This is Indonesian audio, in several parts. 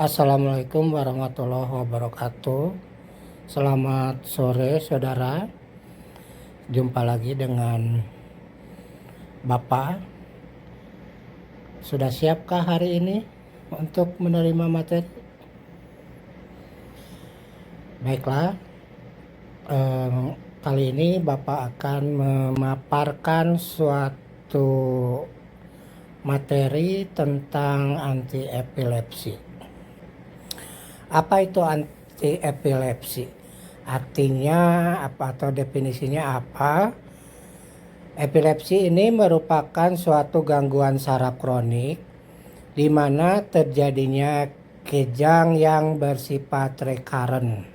Assalamualaikum warahmatullahi wabarakatuh. Selamat sore saudara. Jumpa lagi dengan Bapak. Sudah siapkah hari ini untuk menerima materi? Baiklah, kali ini Bapak akan memaparkan suatu materi tentang anti epilepsi. Apa itu anti epilepsi? Artinya apa atau definisinya apa? Epilepsi ini merupakan suatu gangguan saraf kronik di mana terjadinya kejang yang bersifat recurrent.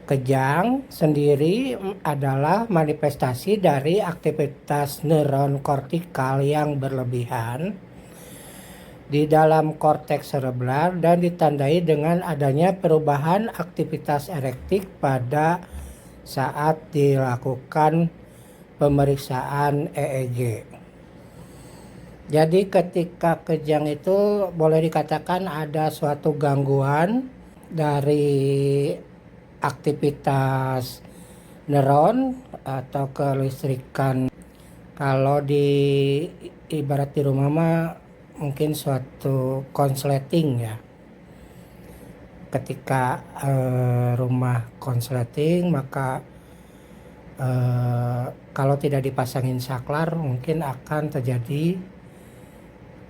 Kejang sendiri adalah manifestasi dari aktivitas neuron kortikal yang berlebihan di dalam korteks serebral dan ditandai dengan adanya perubahan aktivitas erektik pada saat dilakukan pemeriksaan EEG. Jadi ketika kejang itu boleh dikatakan ada suatu gangguan dari aktivitas neuron atau kelistrikan. Kalau di ibarat di rumah mah mungkin suatu konsleting ya. Ketika rumah konsleting maka kalau tidak dipasangin saklar mungkin akan terjadi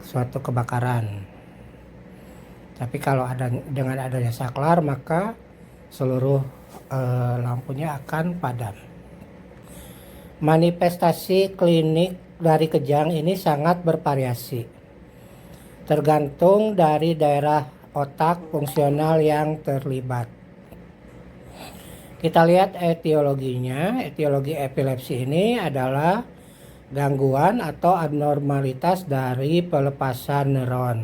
suatu kebakaran. Tapi kalau dengan adanya saklar maka seluruh lampunya akan padam. Manifestasi klinik dari kejang ini sangat bervariasi, tergantung dari daerah otak fungsional yang terlibat. Kita lihat etiologinya. Etiologi epilepsi ini adalah gangguan atau abnormalitas dari pelepasan neuron.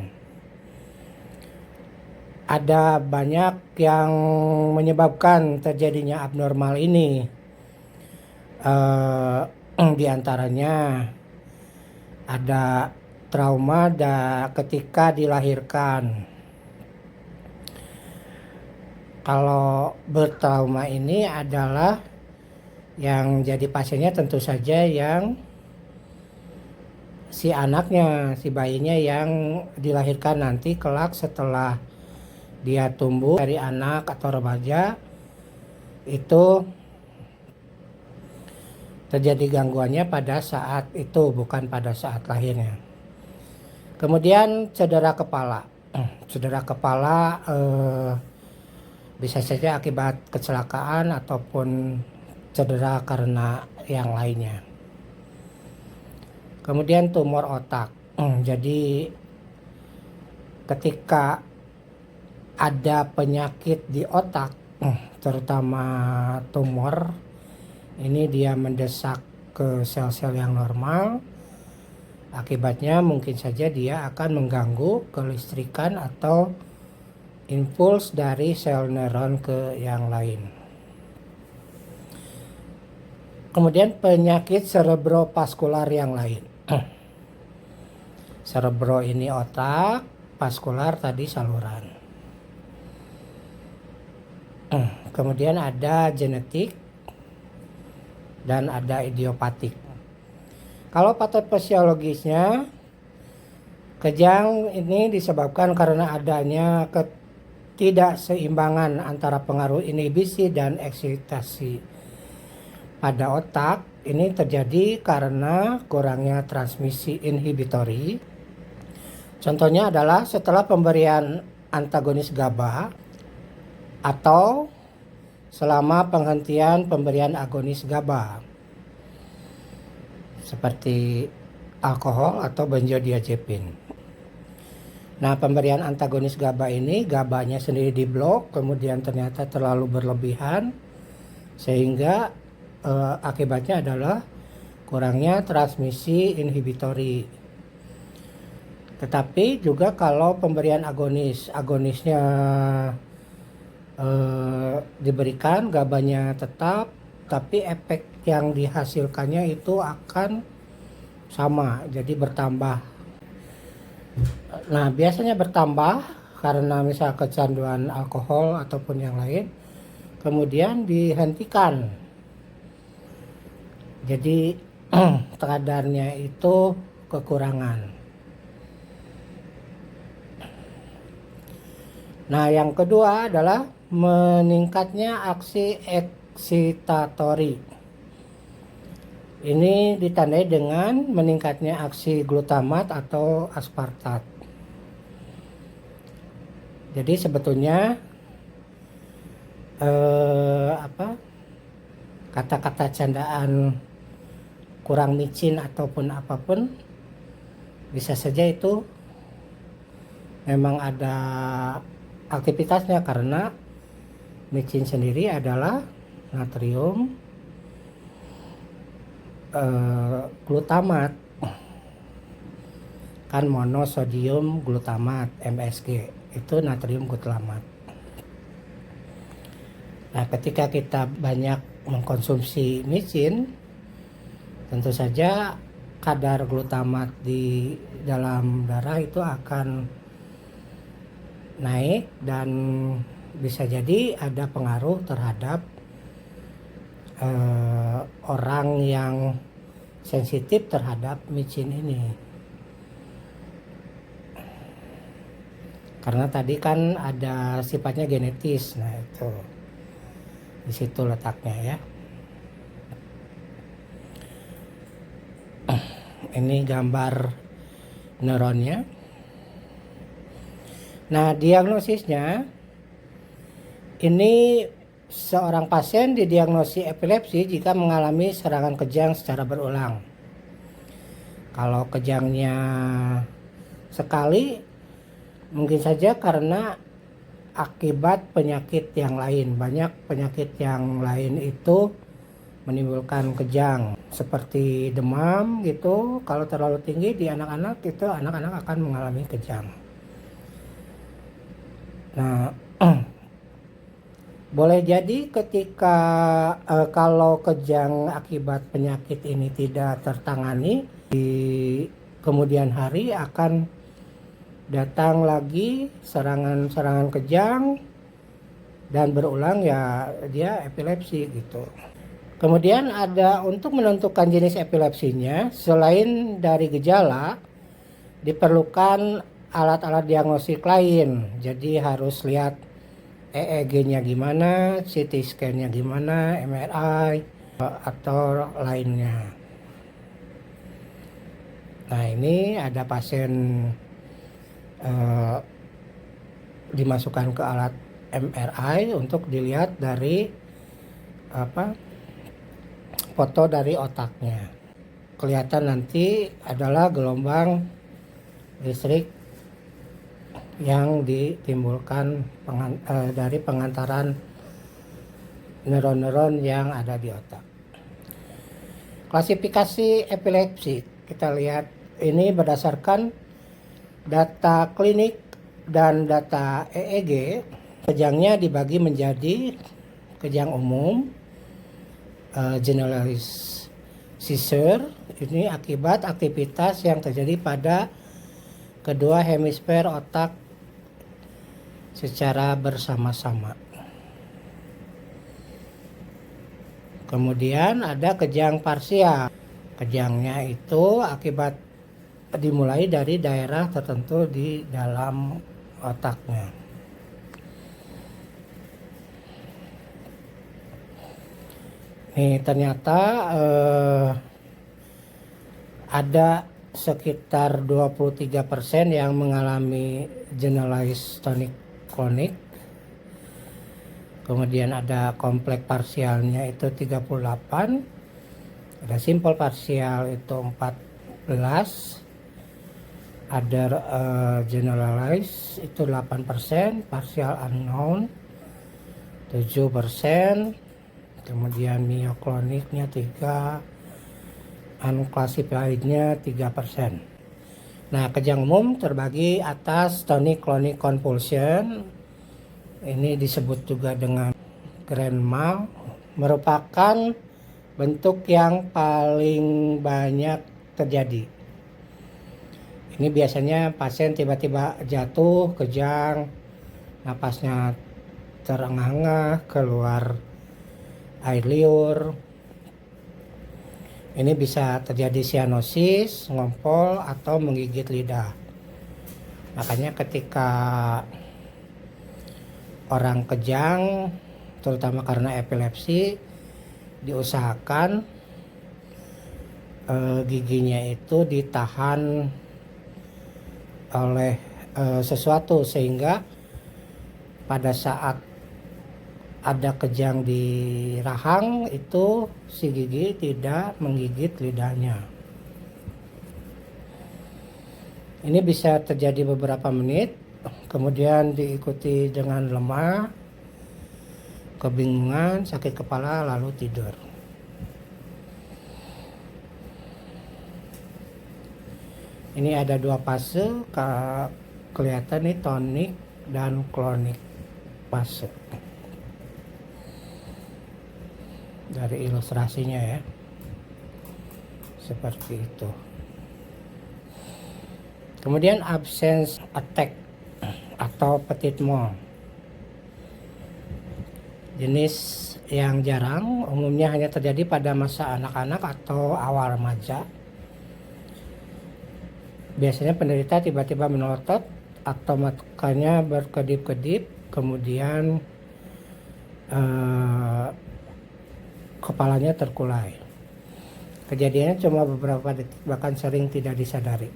Ada banyak yang menyebabkan terjadinya abnormal ini. Di antaranya ada trauma ketika dilahirkan. Kalau bertrauma ini adalah yang jadi pasiennya tentu saja yang si anaknya, si bayinya yang dilahirkan nanti kelak setelah dia tumbuh dari anak atau remaja itu terjadi gangguannya pada saat itu, bukan pada saat lahirnya. Kemudian cedera kepala. Cedera kepala bisa saja akibat kecelakaan ataupun cedera karena yang lainnya. Kemudian tumor otak. Jadi ketika ada penyakit di otak, terutama tumor, ini dia mendesak ke sel-sel yang normal. Akibatnya mungkin saja dia akan mengganggu kelistrikan atau impuls dari sel neuron ke yang lain. Kemudian penyakit cerebrovaskular yang lain. Cerebro ini otak, vaskular tadi saluran. Kemudian ada genetik dan ada idiopatik. Kalau patofisiologisnya, kejang ini disebabkan karena adanya ketidakseimbangan antara pengaruh inhibisi dan eksitasi pada otak. Ini terjadi karena kurangnya transmisi inhibitori. Contohnya adalah setelah pemberian antagonis GABA atau selama penghentian pemberian agonis GABA seperti alkohol atau benzodiazepin. Nah, pemberian antagonis GABA ini, GABA-nya sendiri diblok, kemudian ternyata terlalu berlebihan, sehingga akibatnya adalah kurangnya transmisi inhibitori. Tetapi juga kalau pemberian agonisnya diberikan, GABA-nya tetap, tapi efek yang dihasilkannya itu akan sama, jadi bertambah. Nah, biasanya bertambah karena misal kecanduan alkohol ataupun yang lain, kemudian dihentikan. Jadi kadarnya itu kekurangan. Nah, yang kedua adalah meningkatnya aksi eksitatori. Ini ditandai dengan meningkatnya aksi glutamat atau aspartat. Jadi sebetulnya kata-kata candaan kurang micin ataupun apapun bisa saja itu memang ada aktivitasnya, karena micin sendiri adalah natrium glutamat, kan monosodium glutamat MSG, itu natrium glutamat. Nah, ketika kita banyak mengkonsumsi micin, tentu saja kadar glutamat di dalam darah itu akan naik dan bisa jadi ada pengaruh terhadap orang yang sensitif terhadap micin ini. Karena tadi kan ada sifatnya genetis. Nah, itu di situ letaknya ya. Ini gambar neuronnya. Nah, diagnosisnya ini seorang pasien didiagnosis epilepsi jika mengalami serangan kejang secara berulang. Kalau kejangnya sekali, mungkin saja karena akibat penyakit yang lain. Banyak penyakit yang lain itu menimbulkan kejang, seperti demam gitu. Kalau terlalu tinggi di anak-anak itu, anak-anak akan mengalami kejang. Nah, boleh jadi ketika kalau kejang akibat penyakit ini tidak tertangani, di kemudian hari akan datang lagi serangan-serangan kejang dan berulang, ya dia epilepsi gitu. Kemudian ada, untuk menentukan jenis epilepsinya, selain dari gejala, diperlukan alat-alat diagnostik lain. Jadi harus lihat EEG-nya gimana, CT scan-nya gimana, MRI, atau lainnya. Nah, ini ada pasien dimasukkan ke alat MRI untuk dilihat dari foto dari otaknya. Kelihatan nanti adalah gelombang listrik yang ditimbulkan dari pengantaran neuron-neuron yang ada di otak. Klasifikasi epilepsi, kita lihat ini berdasarkan data klinik dan data EEG. Kejangnya dibagi menjadi kejang umum, generalized seizure, ini akibat aktivitas yang terjadi pada kedua hemisfer otak secara bersama-sama. Kemudian ada kejang parsial. Kejangnya itu akibat dimulai dari daerah tertentu di dalam otaknya. Nih, ternyata ada sekitar 23% yang mengalami generalized tonic-clonic. Kemudian ada kompleks parsialnya itu 38. Ada simple parsial itu 14. Ada generalized itu 8%, partial unknown 7%. Kemudian myoclonicnya 3, unclassifiednya 3%. Nah, kejang umum terbagi atas tonic-clonic convulsion. Ini disebut juga dengan grand mal, merupakan bentuk yang paling banyak terjadi. Ini biasanya pasien tiba-tiba jatuh, kejang, napasnya terengah-engah, keluar air liur. Ini bisa terjadi sianosis, ngompol, atau menggigit lidah. Makanya ketika orang kejang, terutama karena epilepsi, diusahakan giginya itu ditahan oleh sesuatu, sehingga pada saat ada kejang di rahang itu si gigi tidak menggigit lidahnya. Ini bisa terjadi beberapa menit, kemudian diikuti dengan lemah, kebingungan, sakit kepala, lalu tidur. Ini ada dua fase, kelihatan nih, tonik dan klonik fase. Dari ilustrasinya ya, seperti itu. Kemudian absence attack atau petit mal, jenis yang jarang, umumnya hanya terjadi pada masa anak-anak atau awal remaja. Biasanya penderita tiba-tiba melotot atau matanya berkedip-kedip, kemudian kepalanya terkulai. Kejadiannya cuma beberapa detik, bahkan sering tidak disadari.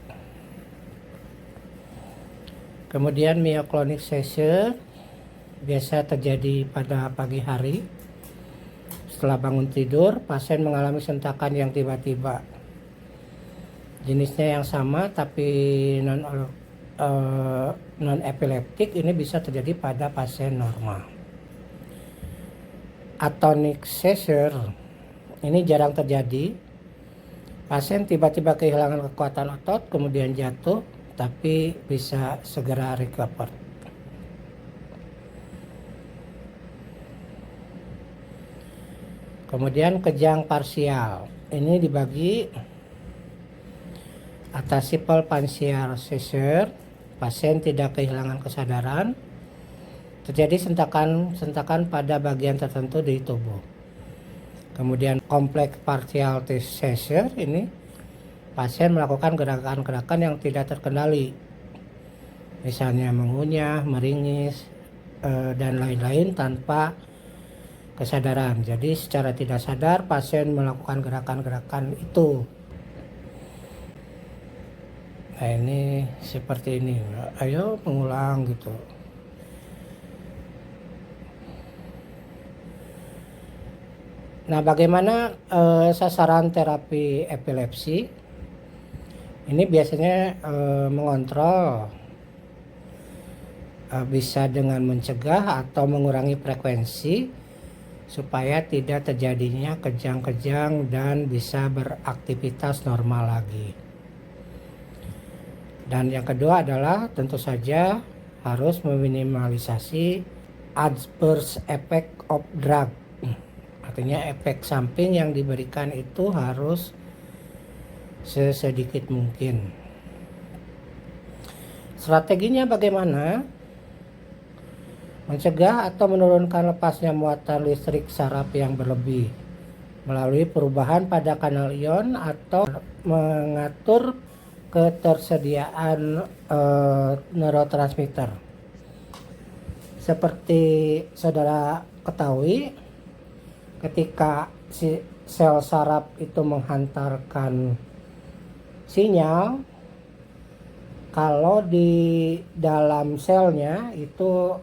Kemudian myoclonic seizure biasa terjadi pada pagi hari. Setelah bangun tidur, pasien mengalami sentakan yang tiba-tiba. Jenisnya yang sama tapi non epileptik, ini bisa terjadi pada pasien normal. Atonic seizure ini jarang terjadi. Pasien tiba-tiba kehilangan kekuatan otot, kemudian jatuh, tapi bisa segera recover. Kemudian kejang parsial, ini dibagi atas simple partial seizure, pasien tidak kehilangan kesadaran, terjadi sentakan pada bagian tertentu di tubuh. Kemudian complex partial seizure, ini pasien melakukan gerakan-gerakan yang tidak terkendali, misalnya mengunyah, meringis, dan lain-lain tanpa kesadaran. Jadi secara tidak sadar pasien melakukan gerakan-gerakan itu. Nah, ini seperti ini, ayo mengulang gitu. Nah, bagaimana sasaran terapi epilepsi? Ini biasanya mengontrol, bisa dengan mencegah atau mengurangi frekuensi supaya tidak terjadinya kejang-kejang dan bisa beraktivitas normal lagi. Dan yang kedua adalah tentu saja harus meminimalisasi adverse effect of drug. Artinya efek samping yang diberikan itu harus sesedikit mungkin. Strateginya bagaimana? Mencegah atau menurunkan lepasnya muatan listrik saraf yang berlebih melalui perubahan pada kanal ion atau mengatur ketersediaan neurotransmitter. Seperti saudara ketahui, ketika si sel saraf itu menghantarkan sinyal, kalau di dalam selnya itu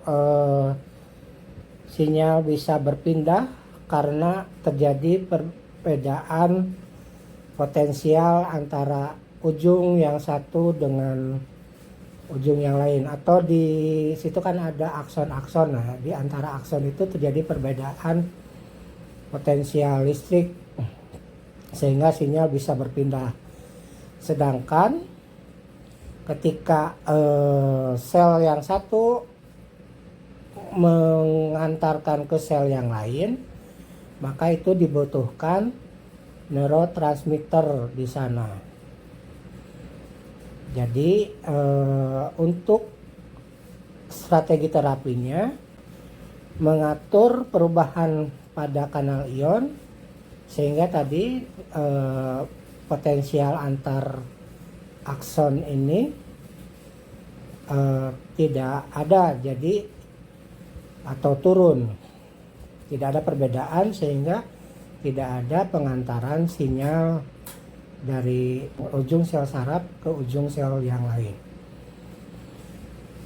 sinyal bisa berpindah karena terjadi perbedaan potensial antara ujung yang satu dengan ujung yang lain, atau di situ kan ada akson-akson. Nah, di antara akson itu terjadi perbedaan potensial listrik sehingga sinyal bisa berpindah. Sedangkan ketika sel yang satu mengantarkan ke sel yang lain, maka itu dibutuhkan neurotransmitter di sana. Jadi untuk strategi terapinya mengatur perubahan pada kanal ion sehingga tadi potensial antar akson ini tidak ada jadi atau turun, tidak ada perbedaan sehingga tidak ada pengantaran sinyal dari ujung sel saraf ke ujung sel yang lain.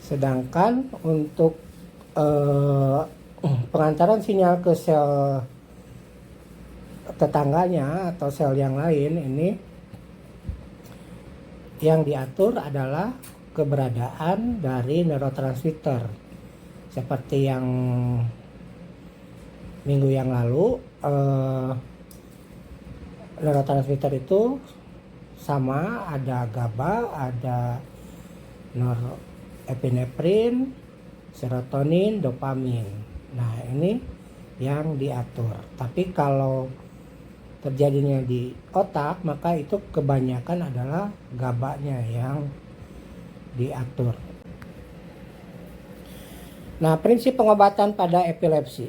Sedangkan untuk pengantaran sinyal ke sel tetangganya atau sel yang lain ini yang diatur adalah keberadaan dari neurotransmitter. Seperti yang minggu yang lalu, neurotransmitter itu sama, ada GABA, ada norepinefrin, serotonin, dopamin. Nah, ini yang diatur. Tapi kalau terjadinya di otak, maka itu kebanyakan adalah GABA-nya yang diatur. Nah, prinsip pengobatan pada epilepsi.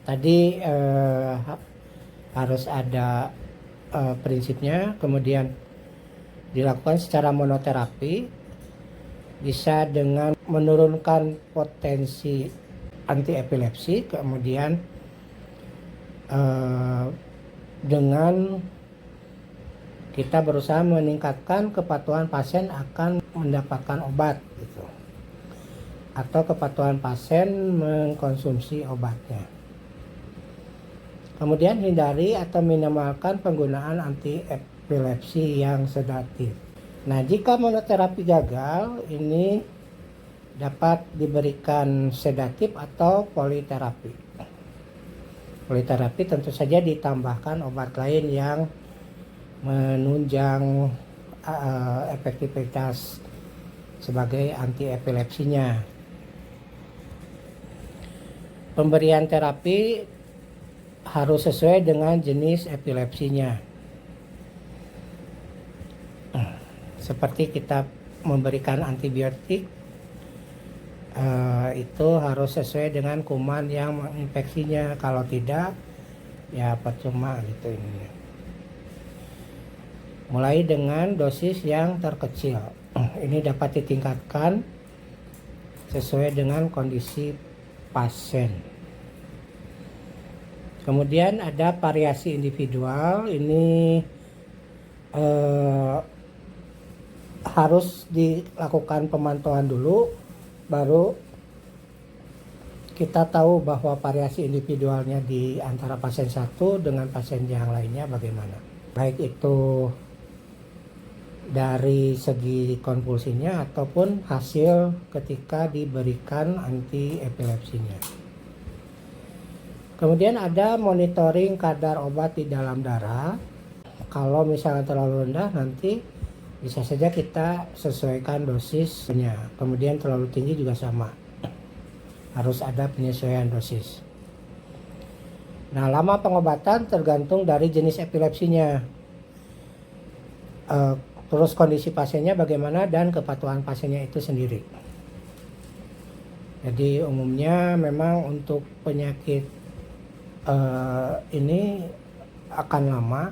Tadi harus ada prinsipnya, kemudian dilakukan secara monoterapi, bisa dengan menurunkan potensi anti-epilepsi, kemudian dengan kita berusaha meningkatkan kepatuhan pasien akan mendapatkan obat gitu, atau kepatuhan pasien mengkonsumsi obatnya. Kemudian hindari atau minimalkan penggunaan anti-epilepsi yang sedatif. Nah, jika monoterapi gagal, ini dapat diberikan sedatif atau politerapi. Politerapi tentu saja ditambahkan obat lain yang menunjang efektivitas sebagai anti-epilepsinya. Pemberian terapi harus sesuai dengan jenis epilepsinya. Seperti kita memberikan antibiotik, itu harus sesuai dengan kuman yang menginfeksinya. Kalau tidak, ya percuma gitu ini. Mulai dengan dosis yang terkecil. Ini dapat ditingkatkan sesuai dengan kondisi pasien. Kemudian ada variasi individual. Ini harus dilakukan pemantauan dulu, baru kita tahu bahwa variasi individualnya di antara pasien satu dengan pasien yang lainnya bagaimana. Baik itu dari segi konvulsinya ataupun hasil ketika diberikan anti-epilepsinya. Kemudian ada monitoring kadar obat di dalam darah. Kalau misalnya terlalu rendah, nanti bisa saja kita sesuaikan dosisnya. Kemudian terlalu tinggi juga sama. Harus ada penyesuaian dosis. Nah, lama pengobatan tergantung dari jenis epilepsinya. Terus kondisi pasiennya bagaimana dan kepatuhan pasiennya itu sendiri. Jadi umumnya memang untuk penyakit ini akan lama,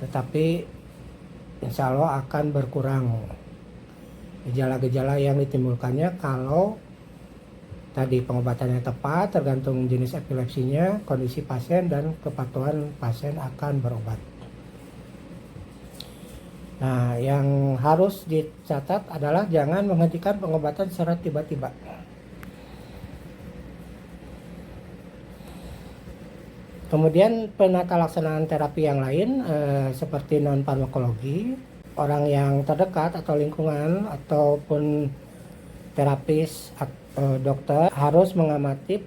tetapi insya Allah akan berkurang gejala-gejala yang ditimbulkannya kalau tadi pengobatannya tepat, tergantung jenis epilepsinya, kondisi pasien dan kepatuhan pasien akan berobat. Nah, yang harus dicatat adalah jangan menghentikan pengobatan secara tiba-tiba. Kemudian penata laksanaan terapi yang lain seperti non-farmakologi, orang yang terdekat atau lingkungan ataupun terapis atau dokter harus mengamati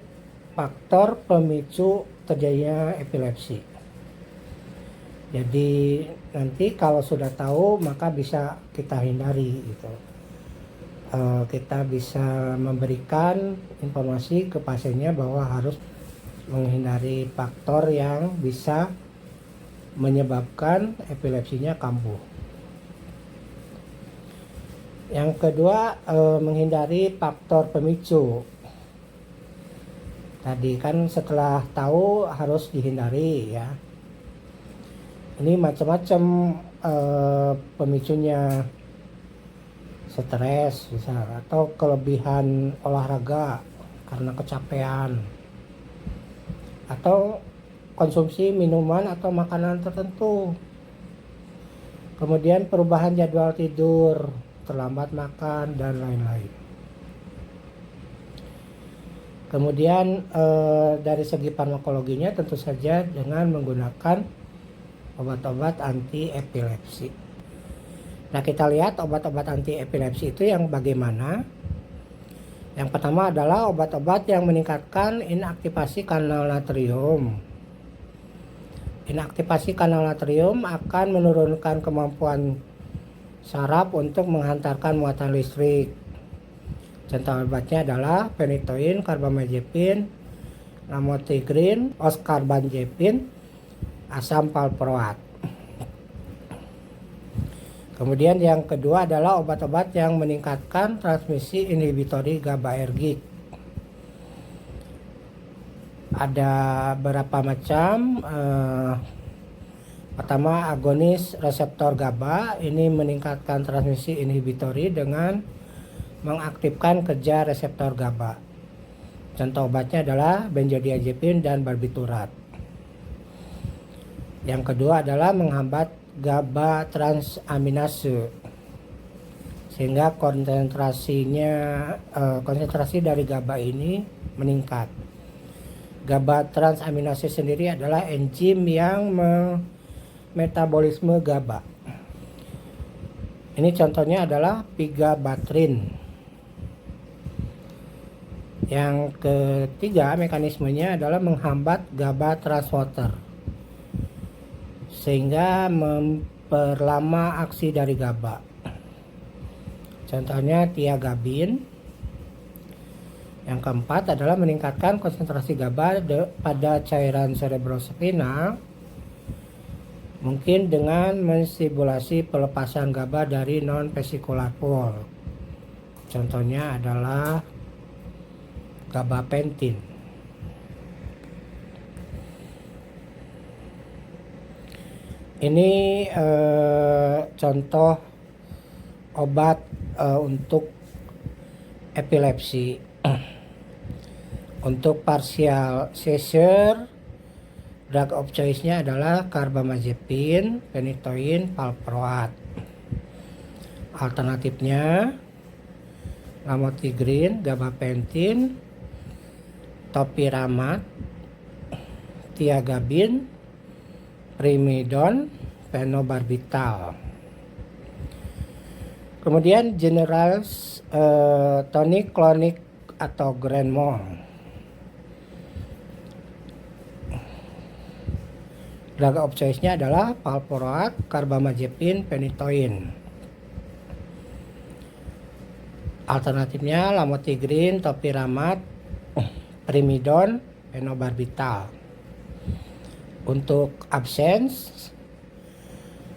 faktor pemicu terjadinya epilepsi. Jadi nanti kalau sudah tahu maka bisa kita hindari gitu. Kita bisa memberikan informasi ke pasiennya bahwa harus menghindari faktor yang bisa menyebabkan epilepsinya kambuh. Yang kedua, menghindari faktor pemicu. Tadi kan setelah tahu harus dihindari ya. Ini macam-macam pemicunya, stres misal, atau kelebihan olahraga karena kecapean, atau konsumsi minuman atau makanan tertentu. Kemudian perubahan jadwal tidur, terlambat makan, dan lain-lain. Kemudian dari segi farmakologinya tentu saja dengan menggunakan obat-obat anti epilepsi. Nah, kita lihat obat-obat anti epilepsi itu yang bagaimana. Yang pertama adalah obat-obat yang meningkatkan inaktivasi kanal natrium. Inaktivasi kanal natrium akan menurunkan kemampuan saraf untuk menghantarkan muatan listrik. Contoh obatnya adalah phenytoin, carbamazepine, lamotrigine, oscarbazepine, asam valproat. Kemudian yang kedua adalah obat-obat yang meningkatkan transmisi inhibitori GABAergic. Ada beberapa macam. Pertama, agonis reseptor GABA. Ini meningkatkan transmisi inhibitori dengan mengaktifkan kerja reseptor GABA. Contoh obatnya adalah benzodiazepin dan barbiturat. Yang kedua adalah menghambat GABA transaminase, sehingga konsentrasi dari GABA ini meningkat. GABA transaminase sendiri adalah enzim yang metabolisme GABA. Ini contohnya adalah pigabatrin. Yang ketiga mekanismenya adalah menghambat GABA transporter, sehingga memperlama aksi dari GABA. Contohnya tiagabin. Yang keempat adalah meningkatkan konsentrasi GABA pada cairan cerebrospinal, mungkin dengan menstimulasi pelepasan GABA dari non-vesicular pole. Contohnya adalah gabapentin. Ini contoh obat untuk epilepsi. Untuk partial seizure, drug of choice-nya adalah carbamazepine, phenytoin, valproat. Alternatifnya lamotrigine, gabapentin, topiramat, tiagabin, primidone, phenobarbital. Kemudian general tonic clonic atau grand mal. Drug of choice-nya adalah valproat, carbamazepine, phenytoin. Alternatifnya lamotrigine, topiramat, primidone, phenobarbital. Untuk absence,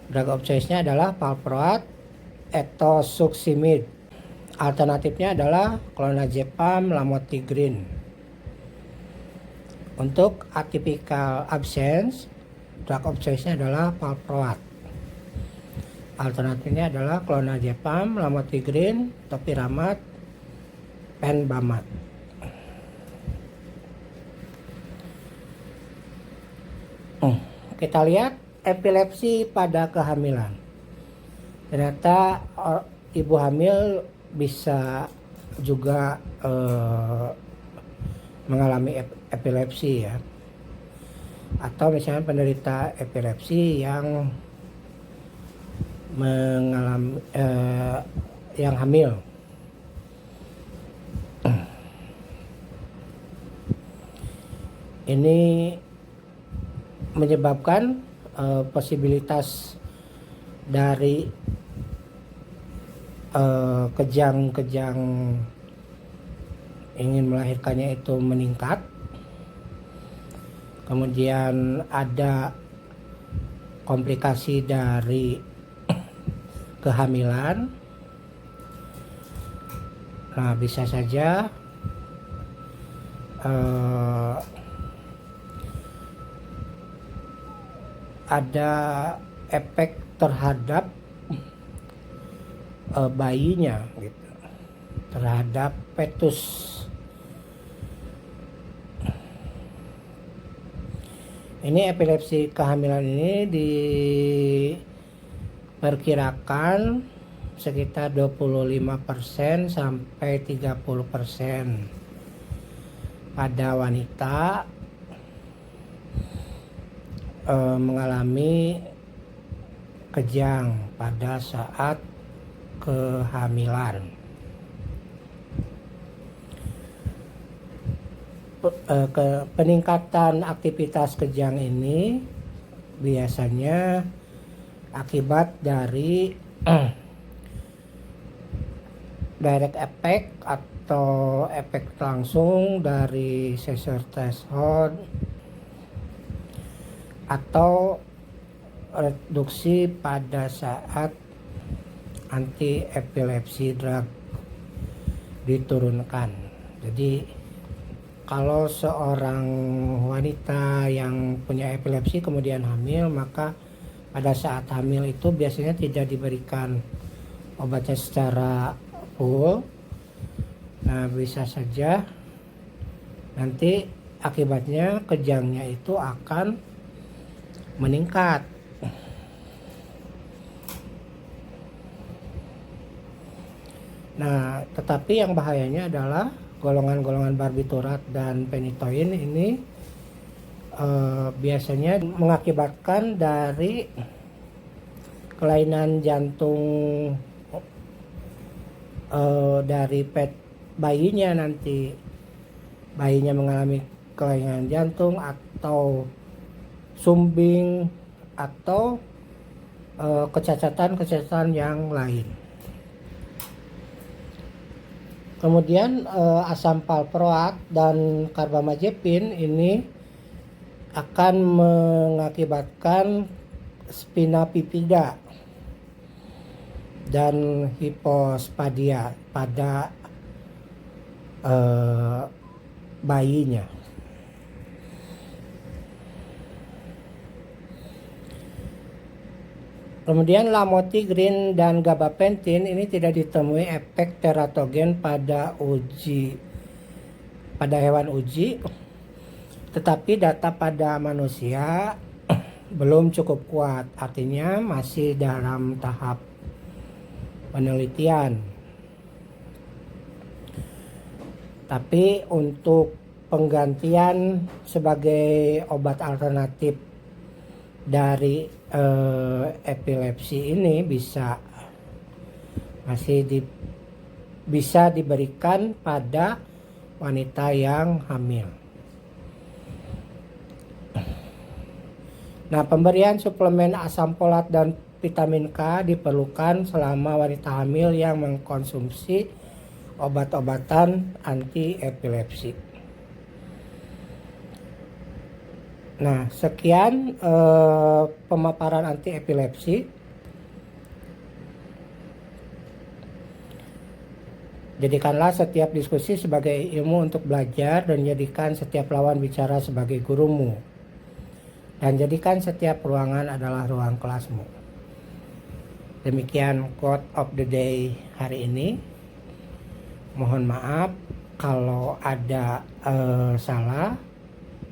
drug of choice-nya adalah valproat, etosuximid. Alternatifnya adalah clonazepam, lamotrigine. Untuk atypical absence, drug of choice-nya adalah valproat. Alternatifnya adalah clonazepam, lamotrigine, topiramat, penbamat. Kita lihat epilepsi pada kehamilan. Ternyata ibu hamil bisa juga mengalami epilepsi ya. Atau misalnya penderita epilepsi yang mengalami yang hamil. Ini menyebabkan posibilitas dari kejang-kejang ingin melahirkannya itu meningkat. Kemudian ada komplikasi dari kehamilan, Nah, bisa saja ada efek terhadap bayinya gitu, terhadap fetus. Ini epilepsi kehamilan ini diperkirakan sekitar 25% sampai 30% pada wanita mengalami kejang pada saat kehamilan. Peningkatan aktivitas kejang ini biasanya akibat dari direct effect atau efek langsung dari seizure threshold atau reduksi pada saat anti epilepsi drug diturunkan. Jadi kalau seorang wanita yang punya epilepsi kemudian hamil, maka pada saat hamil itu biasanya tidak diberikan obatnya secara full. Nah, bisa saja nanti akibatnya kejangnya itu akan meningkat. Nah, tetapi yang bahayanya adalah golongan-golongan barbiturat dan phenytoin ini biasanya mengakibatkan dari kelainan jantung dari bayinya. Nanti bayinya mengalami kelainan jantung atau sumbing atau kecacatan yang lain. Kemudian asam valproat dan karbamazepin ini akan mengakibatkan spina bifida dan hipospadia pada bayinya. Kemudian lamotrigine dan gabapentin ini tidak ditemui efek teratogen pada hewan uji, tetapi data pada manusia belum cukup kuat, artinya masih dalam tahap penelitian. Tapi untuk penggantian sebagai obat alternatif dari epilepsi ini bisa diberikan pada wanita yang hamil. Nah, pemberian suplemen asam folat dan vitamin K diperlukan selama wanita hamil yang mengkonsumsi obat-obatan anti epilepsi. Nah, sekian pemaparan anti epilepsi. Jadikanlah setiap diskusi sebagai ilmu untuk belajar dan jadikan setiap lawan bicara sebagai gurumu. Dan jadikan setiap ruangan adalah ruang kelasmu. Demikian quote of the day hari ini. Mohon maaf kalau ada salah.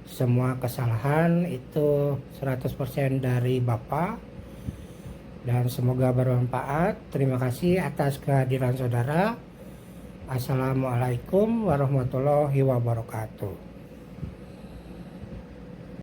Semua kesalahan itu 100% dari Bapak dan semoga bermanfaat. Terima kasih atas kehadiran saudara. Assalamualaikum warahmatullahi wabarakatuh.